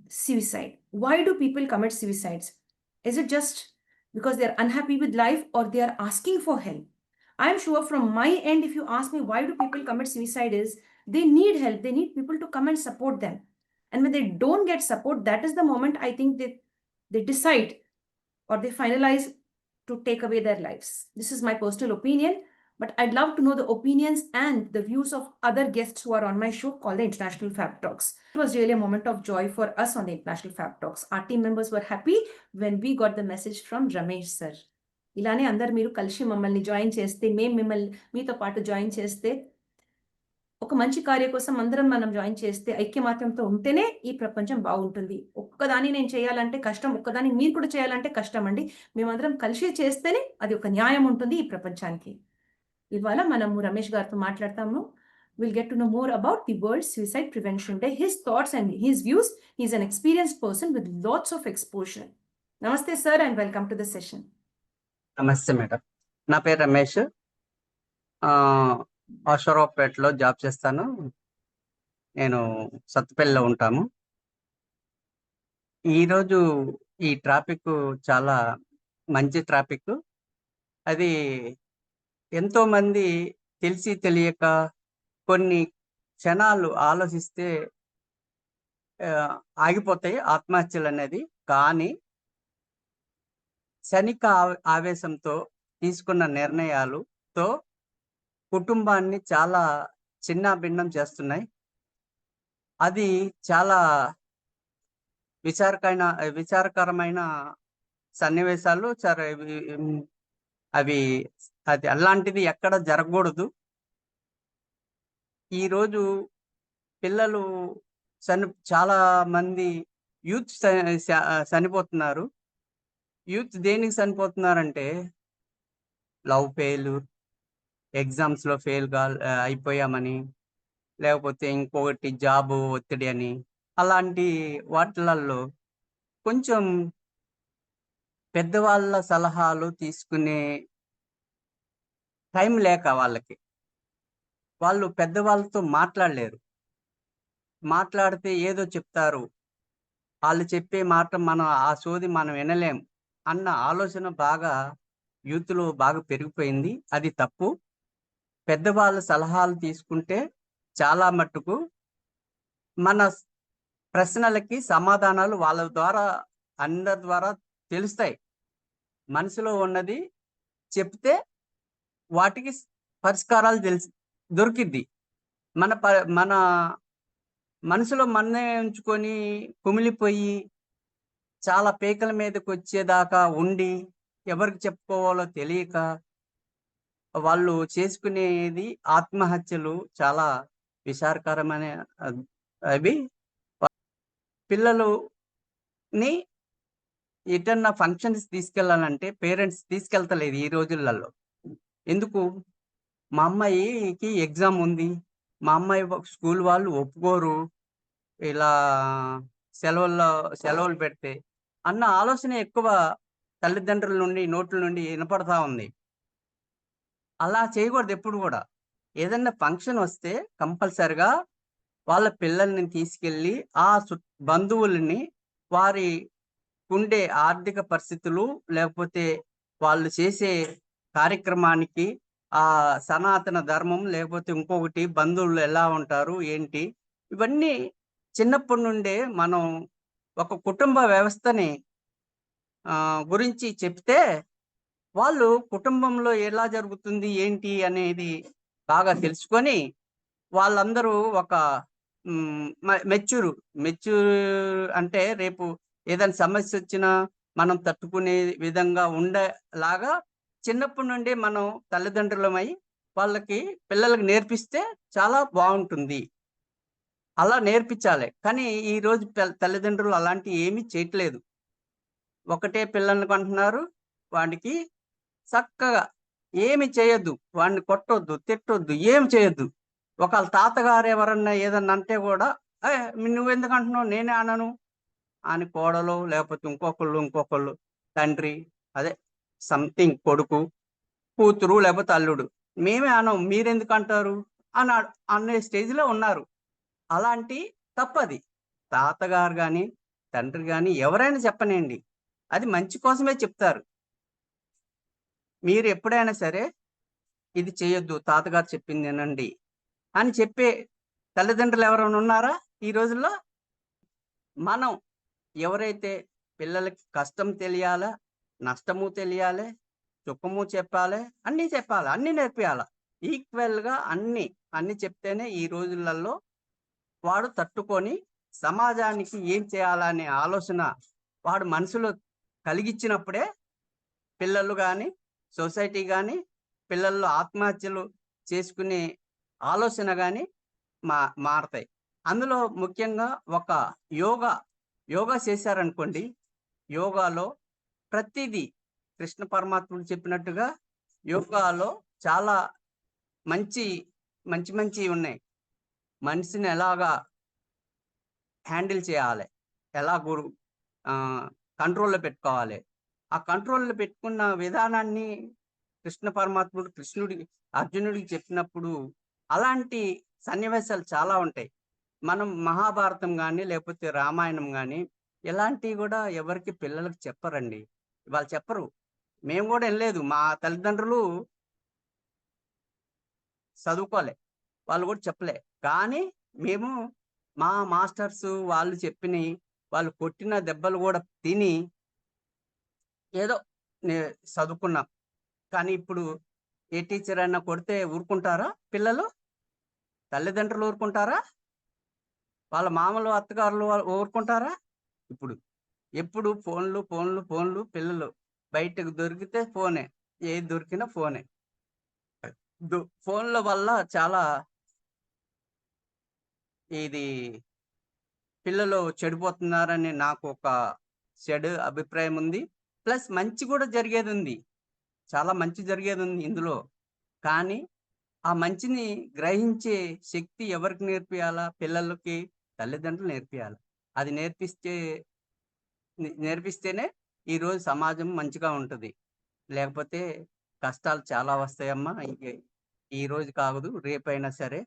suicide. Why do people commit suicides? Is it just because they're unhappy with life or they are asking for help? I'm sure from my end, if you ask me why do people commit suicide, is they need help. They need people to come and support them. And when they don't get support, that is the moment I think they decide or they finalize to take away their lives. This is my personal opinion, but I'd love to know the opinions and the views of other guests who are on my show called the International Fab Talks. It was really a moment of joy for us on the International Fab Talks. Our team members were happy when we got the message from Ramesh sir. ఇలానే అందరు మీరు కలిసి మమ్మల్ని join చేస్తే మేము మిమ్మల్ని మీతో పాటు జాయిన్ చేస్తే ఒక మంచి కార్యం కోసం అందరం మనం జాయిన్ చేస్తే ఐక్యమాత్యంతో ఉంటేనే ఈ ప్రపంచం బాగుంటుంది. ఒక్కదాన్ని నేను చేయాలంటే కష్టం, ఒక్కదాన్ని మీరు కూడా చేయాలంటే కష్టం అండి. మేమందరం కలిసి చేస్తేనే అది ఒక న్యాయం ఉంటుంది ఈ ప్రపంచానికి. ఇవాళ మనము రమేష్ గారితో మాట్లాడతాము. We'll get to know more about the World Suicide Prevention Day, his thoughts and his views. He's an experienced person with lots of exposure. Namaste sir and welcome to the session. నమస్తే madam, నా పేరు Ramesh. అశ్వరావుపేటలో job చేస్తాను. నేను సత్తుపల్లిలో ఉంటాము. ఈరోజు ఈ traffic చాలా మంచి ట్రాఫిక్. అది ఎంతో మంది తెలిసి తెలియక కొన్ని క్షణాలు ఆలోచిస్తే ఆగిపోతాయి ఆత్మహత్యలు అనేది. కానీ క్షణిక ఆవేశంతో తీసుకున్న నిర్ణయాలతో కుటుంబాన్ని చాలా చిన్నాభిన్నం చేస్తున్నాయి. అది చాలా విచారకరమైన సన్నివేశాలు. అది అలాంటిది ఎక్కడ జరగకూడదు. ఈరోజు పిల్లలు చాలా మంది యూత్ చనిపోతున్నారు. యూత్ దేనికి చనిపోతున్నారంటే లవ్ ఫెయిల్యూర్, ఎగ్జామ్స్లో అయిపోయామని, లేకపోతే ఇంకొకటి జాబ్ ఒత్తిడి అని, అలాంటి వాటిలలో కొంచెం పెద్దవాళ్ళ సలహాలు తీసుకునే టైం లేక వాళ్ళు పెద్దవాళ్ళతో మాట్లాడలేరు. మాట్లాడితే ఏదో చెప్తారు, వాళ్ళు చెప్పే మాట ఆ సోది మనం వినలేం అన్న ఆలోచన యూత్లో బాగా పెరిగిపోయింది. అది తప్పు. పెద్దవాళ్ళ సలహాలు తీసుకుంటే చాలా మట్టుకు మన ప్రశ్నలకి సమాధానాలు వాళ్ళ ద్వారా అందరి ద్వారా తెలుస్తాయి. మనసులో ఉన్నది చెప్తే వాటికి పరిష్కారాలు దొరికిద్ది. మన మనసులో మన్నే ఉంచుకొని కుమిలిపోయి చాలా పేకల మీదకి వచ్చేదాకా ఉండి ఎవరికి చెప్పుకోవాలో తెలియక వాళ్ళు చేసుకునేది ఆత్మహత్యలు చాలా విచారకరమైన అవి. పిల్లలుని ఎటన్నా ఫంక్షన్స్ తీసుకెళ్ళాలంటే పేరెంట్స్ తీసుకెళ్తలేదు ఈ రోజులలో. ఎందుకు? మా అమ్మాయికి ఎగ్జామ్ ఉంది, మా అమ్మాయి స్కూల్ వాళ్ళు ఒప్పుకోరు ఇలా సెలవులు పెడితే అన్న ఆలోచన ఎక్కువ తల్లిదండ్రుల నుండి నోట్ల నుండి వినపడతా ఉంది. అలా చేయకూడదు ఎప్పుడు కూడా. ఏదన్నా ఫంక్షన్ వస్తే కంపల్సరిగా వాళ్ళ పిల్లల్ని తీసుకెళ్ళి ఆ బంధువుల్ని వారి ఉండే ఆర్థిక పరిస్థితులు లేకపోతే వాళ్ళు చేసే కార్యక్రమానికి ఆ సనాతన ధర్మం లేకపోతే ఇంకొకటి బంధువులు ఎలా ఉంటారు ఏంటి ఇవన్నీ చిన్నప్పటి నుండే మనం ఒక కుటుంబ వ్యవస్థని గురించి చెప్తే వాళ్ళు కుటుంబంలో ఎలా జరుగుతుంది ఏంటి అనేది బాగా తెలుసుకొని వాళ్ళందరూ ఒక మెచ్యూర్ అంటే రేపు ఏదైనా సమస్య వచ్చినా మనం తట్టుకునే విధంగా ఉండేలాగా చిన్నప్పటి నుండి మనం తల్లిదండ్రులమై వాళ్ళకి పిల్లలకి నేర్పిస్తే చాలా బాగుంటుంది. అలా నేర్పించాలి. కానీ ఈరోజు తల్లిదండ్రులు అలాంటి ఏమీ చేయట్లేదు. ఒకటే పిల్లల్ని కొంటున్నారు, వాడికి చక్కగా ఏమి చేయొద్దు, వాడిని కొట్టొద్దు, తిట్టొద్దు, ఏమి చేయొద్దు. ఒకళ్ళ తాతగారు ఎవరన్నా ఏదన్నా అంటే కూడా నువ్వెందుకు అంటున్నావు, నేనే అనను అని కోడలు లేకపోతే ఇంకొకళ్ళు తండ్రి అదే సంథింగ్ కొడుకు కూతురు లేకపోతే అల్లుడు మేమే అనం మీరెందుకు అంటారు అనే స్టేజ్లో ఉన్నారు. అలాంటి తప్పది. తాతగారు కానీ తండ్రి గాని ఎవరైనా చెప్పనియండి. అది మంచి కోసమే చెప్తారు. మీరు ఎప్పుడైనా సరే ఇది చేయొద్దు, తాతగారు చెప్పింది వినండి అని చెప్పే తల్లిదండ్రులు ఎవరైనా ఉన్నారా ఈ రోజుల్లో? మనం ఎవరైతే పిల్లలకి కష్టం తెలియాలా, నష్టము తెలియాలి, సుఖము చెప్పాలి, అన్నీ చెప్పాలి, అన్నీ నేర్పియాల. ఈక్వల్‌గా అన్నీ చెప్తేనే ఈ రోజులలో వాడు తట్టుకొని సమాజానికి ఏం చేయాలనే ఆలోచన వాడు మనసులో కలిగిచ్చినప్పుడే పిల్లలు గాని, సొసైటీ గాని, పిల్లల్లో ఆత్మహత్యలు చేసుకునే ఆలోచన గాని మా మారతాయి. అందులో ముఖ్యంగా ఒక యోగా, యోగా చేశారనుకోండి, యోగాలో ప్రతీదీ కృష్ణ పరమాత్ముడు చెప్పినట్టుగా యోగాలో చాలా మంచి, మంచియి ఉన్నాయి. మనిషిని ఎలాగా హ్యాండిల్ చేయాలి, ఎలా ఆహ్, కంట్రోల్‌లో పెట్టుకోవాలి. ఆ కంట్రోల్‌లో పెట్టుకున్న విధానాన్ని కృష్ణ పరమాత్ముడు అర్జునుడికి చెప్పినప్పుడు అలాంటి సన్నివేశాలు చాలా ఉంటాయి. మనం మహాభారతం గాని, లేకపోతే రామాయణం గాని ఇలాంటివి గూడా ఎవరికీ పిల్లలకి చెప్పరండి. వాళ్ళు చెప్పరు. మేము గూడా ఇనలేదు. మా తల్లిదండ్రులు చదువుకోలే. వాళ్ళు గూడా చెప్పలే. కానీ మేము మా మాస్టర్సు వాళ్ళు చెప్పినయి, వాళ్ళు కొట్టిన దెబ్బలు గూడా తిని ఏదో నే చదువుకున్నాం. కానీ ఇప్పుడు ఏ టీచర్ అయినా కొడితే ఊరుకుంటారా పిల్లలు? తల్లిదండ్రులు ఊరుకుంటారా? వాళ్ళ మామలు, అత్తగారులు వాళ్ళు ఊరుకుంటారా? ఇప్పుడు ఎప్పుడు ఫోన్లు పిల్లలు బయటకు దొరికితే ఫోనే. ఏది దొరికినా ఫోనే. ఫోన్ల వల్ల చాలా ఇది పిల్లలు చెడిపోతున్నారని నాకొక చెడు అభిప్రాయం ఉంది. ప్లస్ మంచి కూడా జరిగేదుంది. చాలా మంచి జరిగేదుంది ఇందులో. కానీ ఆ మంచిని గ్రహించే శక్తి ఎవరికి నేర్పియాలా? పిల్లలకి తల్లిదండ్రులు నేర్పియాల. అది నేర్పిస్తేనే ఈరోజు సమాజం మంచిగా ఉంటది. లేకపోతే కష్టాలు చాలా వస్తాయమ్మా. ఈరోజు కాదు రేపైనా సరే.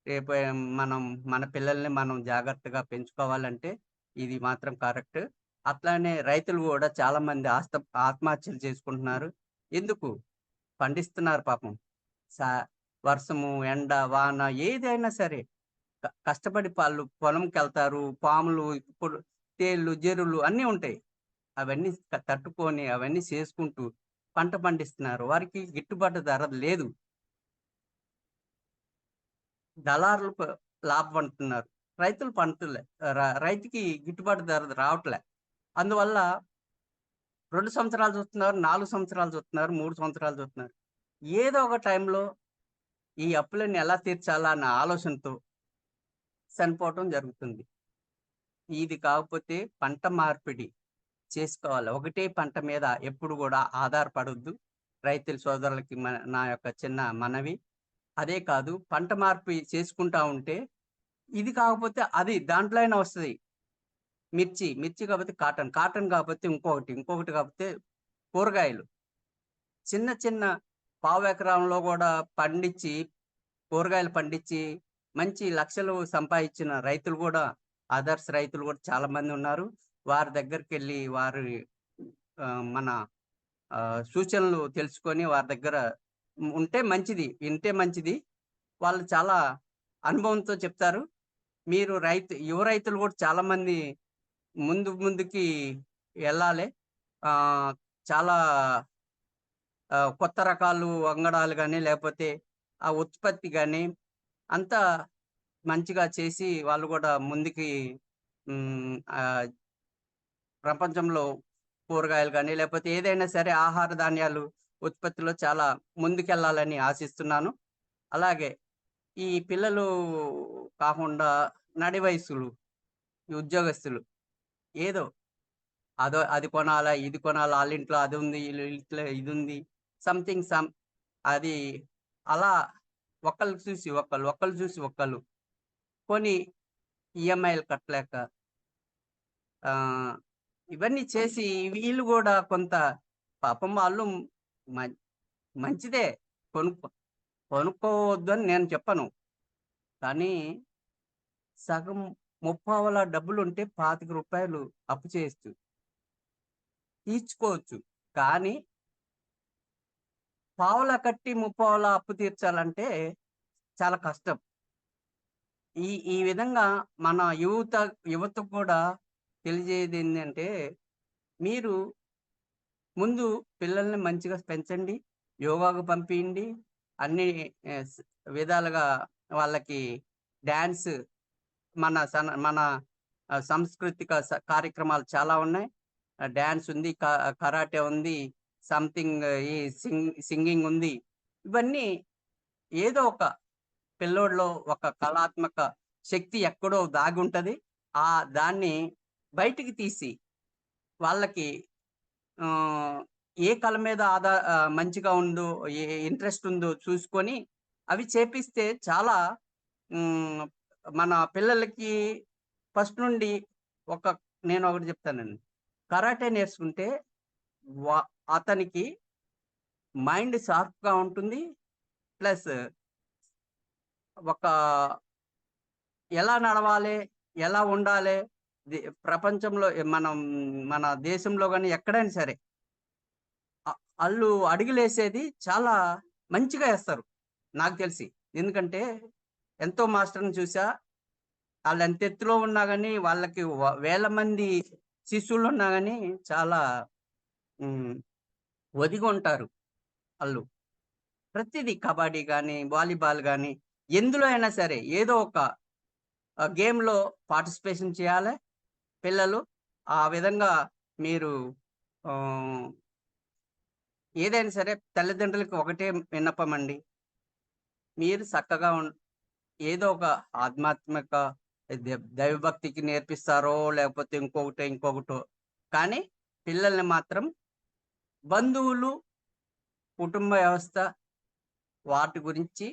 రేపు మనం మన పిల్లల్ని మనం జాగ్రత్తగా పెంచుకోవాలంటే ఇది మాత్రం కరెక్ట్. అట్లానే రైతులు గూడా చాలామంది ఆత్మహత్యలు చేసుకుంటున్నారు. ఎందుకు? పండిస్తున్నారు పాపం. స వర్షము, ఎండ, వాన ఏదైనా సరే కష్టపడి పొలంకెళ్తారు. పాములు, ఇప్పుడు తేళ్ళు, జెర్రులు అన్నీ ఉంటాయి. అవన్నీ తట్టుకొని అవన్నీ చేసుకుంటూ పంట పండిస్తున్నారు. వారికి గిట్టుబాటు ధర లేదు. దళారులు లాభం పంటున్నారు. రైతులు పంటలే. రైతుకి గిట్టుబాటు ధర రావట్లే. అందువల్ల 2 సంవత్సరాలు చూస్తున్నారు, 4 సంవత్సరాలు చూస్తున్నారు, 3 సంవత్సరాలు చూస్తున్నారు. ఏదో ఒక టైంలో ఈ అప్పులన్నీ ఎలా తీర్చాలా అన్న ఆలోచనతో చనిపోవటం జరుగుతుంది. ఇది కాకపోతే పంట మార్పిడి చేసుకోవాలి. ఒకటే పంట మీద ఎప్పుడు గూడా ఆధారపడొద్దు. రైతుల సోదరులకి నా యొక్క చిన్న మనవి. అదే కాదు పంట మార్పిడి చేసుకుంటా ఉంటే ఇది కాకపోతే అది దాంట్లో అయినా వస్తది. మిర్చి కాకపోతే కాటన్ కాకపోతే ఇంకొకటి కాకపోతే కూరగాయలు. చిన్న చిన్న పావు ఎకరంలో గూడా పండించి, కూరగాయలు పండించి మంచి లక్షలు సంపాదించిన రైతులు గూడా అదర్స్ రైతులు గూడా చాలా మందున్నారు. వారి దగ్గరికెళ్ళి వారి మన సూచనలు తెలుసుకొని వారి దగ్గర ఉంటే మంచిది. వింటే మంచిది. వాళ్ళు చాలా అనుభవంతో చెప్తారు. మీరు యువ రైతులు గూడా చాలామంది ముందుకి వెళ్ళాలి. చాలా కొత్త రకాలు వంగడాలు గాని, లేపోతే ఆ ఉత్పత్తి గాని అంతా మంచిగా చేసి వాళ్ళు గూడా ముందుకి హ్మ్. ప్రపంచంలో కూరగాయలు గాని, లేపోతే ఏదైనా సరే ఆహార ధాన్యాలు ఉత్పత్తిలో చాలా ముందుకెళ్ళాలని ఆశిస్తున్నాను. అలాగే ఈ పిల్లలు కాకుండా నడి వయసులు, ఈ ఉద్యోగస్తులు ఏదో అది కొనాలా, ఇది కొనాలా, ఆళ్ళింట్లో అదుంది, ఈళ్ళింట్లో ఇదుంది. సమ్ అది అలా ఒకళ్ళు చూసి ఒకళ్ళు కొని ఈఎంఐలు కట్టలేక ఆహ్, ఇవన్నీ చేసి వీళ్ళు గూడా కొంత పాపం వాళ్ళు మ మంచిదే కొనుక్కో కొనుక్కోవద్దని నేను చెప్పను. కానీ సగం ముప్పావలా డబ్బులుంటే రూ. 25 అప్పు చేయొచ్చు. తీర్చుకోవచ్చు. కానీ పావలా కట్టి ముప్పావలా అప్పు తీర్చాలంటే చాలా కష్టం. ఈ ఈ విధంగా మన యువతకు కూడా తెలియజేయదేంటంటే, మీరు ముందు పిల్లల్ని మంచిగా పెంచండి. యోగాకు పంపియండి. అన్ని విధాలుగా వాళ్ళకి డాన్స్ మన సాంస్కృతిక కార్యక్రమాలు చాలా ఉన్నాయి. డాన్స్ ఉంది, కరాటే ఉంది, సంథింగ్ ఈ సింగింగ్ ఉంది. ఇవన్నీ ఏదో ఒక పిల్లోడిలో ఒక కళాత్మక శక్తి ఎక్కడో దాగుంటది. దాన్ని బయటికి తీసి వాళ్ళకి ఏ కళ మీద మంచిగా ఉందో, ఏ ఇంట్రెస్ట్ ఉందో చూసుకొని అవి చేపిస్తే చాలా మన పిల్లలకి ఫస్ట్ నుండి నేను ఒకటి చెప్తానండి. కరాటే నేర్చుకుంటే అతనికి మైండ్ షార్ప్‌గా ఉంటుంది. ప్లస్ ఎలా నడవాలి, ఎలా ఉండాలి, ప్రపంచంలో మన దేశంలో గాని ఎక్కడైనా సరే ఆళ్ళు అడుగులేసేది చాలా మంచిగా ఏస్తారు నాకు తెలిసి. ఎందుకంటే ఎంతో మాస్టర్‌ని చూసా. ఆళ్ళు ఎంత ఎత్తులో ఉన్నా గాని, వాళ్ళకి వేల మంది శిష్యులున్నా గాని చాలా ఒదిగుంటారు ఆళ్ళు. ప్రతిదీ కబడ్డీ గాని, వాలీబాల్ గాని, ఎందులో అయినా సరే ఏదో ఒక గేమ్‌లో పార్టిసిపేషన్ చేయాలి పిల్లలు. ఆ విధంగా మీరు ఏదైనా సరే తల్లిదండ్రులకి ఒకటే విన్నపమండి. మీరు చక్కగా ఏదో ఒక ఆధ్యాత్మిక దైవభక్తికి నేర్పిస్తారో, లేకపోతే ఇంకొకటో కానీ పిల్లల్ని మాత్రం బంధువులు, కుటుంబ వ్యవస్థ వాటి గురించి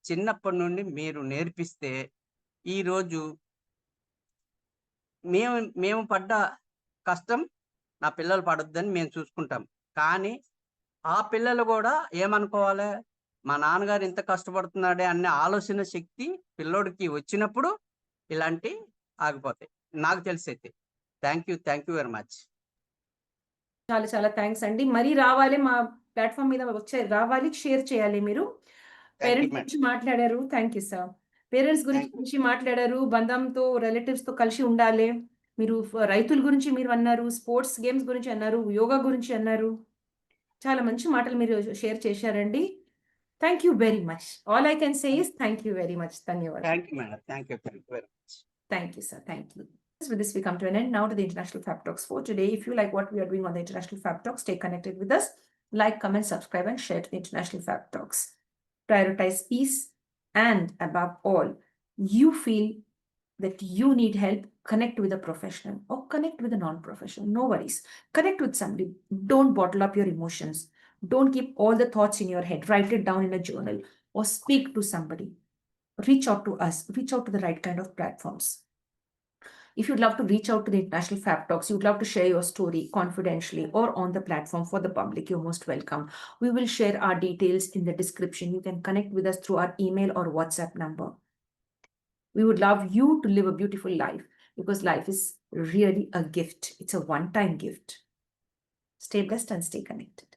చిన్నప్పటి నుండి మీరు నేర్పిస్తే ఈరోజు మేము పడ్డ కష్టం నా పిల్లలు పడొద్దని మేము చూసుకుంటాం. కానీ ఆ పిల్లలు కూడా ఏమనుకోవాలి, మా నాన్నగారు ఇంత కష్టపడుతున్నాడే అనే ఆలోచన శక్తి పిల్లోడికి వచ్చినప్పుడు ఇలాంటి ఆగిపోతాయి. నాకు తెలిసైతే. Thank you very much. చాలా చాలా థ్యాంక్స్ అండి. మరీ రావాలి మా ప్లాట్‌ఫామ్ మీద రావాలి, షేర్ చేయాలి మీరు. పేరెంట్స్ గురించి మాట్లాడారు. Thank you sir. పేరెంట్స్ గురించి మాట్లాడారు. బంధంతో, రిలేటివ్స్‌తో కలిసి ఉండాలి. మీరు రైతుల గురించి మీరు అన్నారు. స్పోర్ట్స్ గేమ్స్ గురించి అన్నారు. యోగా గురించి అన్నారు. చాలా మంచి మాటలు మీరు షేర్ చేశారండి. Thank you very much. All I can say is thank you very much. ధన్యవాదాలు. Thank you madam. Thank you very much. Thank you, sir. Thank you. With this, we come to an end now to the International Fab Talks for today. If you like what we are doing on the International Fab Talks, stay connected with us. Like, comment, subscribe, and share to the International Fab Talks. Prioritize peace, and above all, you feel that you need help, connect with a professional or connect with a non-professional. No worries. Connect with somebody. Don't bottle up your emotions. Don't keep all the thoughts in your head. Write it down in a journal or speak to somebody. Reach out to us. Reach out to the right kind of platforms. If you'd love to reach out to the International Fab Talks, you'd love to share your story confidentially or on the platform for the public, you're most welcome. We will share our details in the description. You can connect with us through our email or WhatsApp number. We would love you to live a beautiful life because life is really a gift. It's a one-time gift. Stay blessed and stay connected.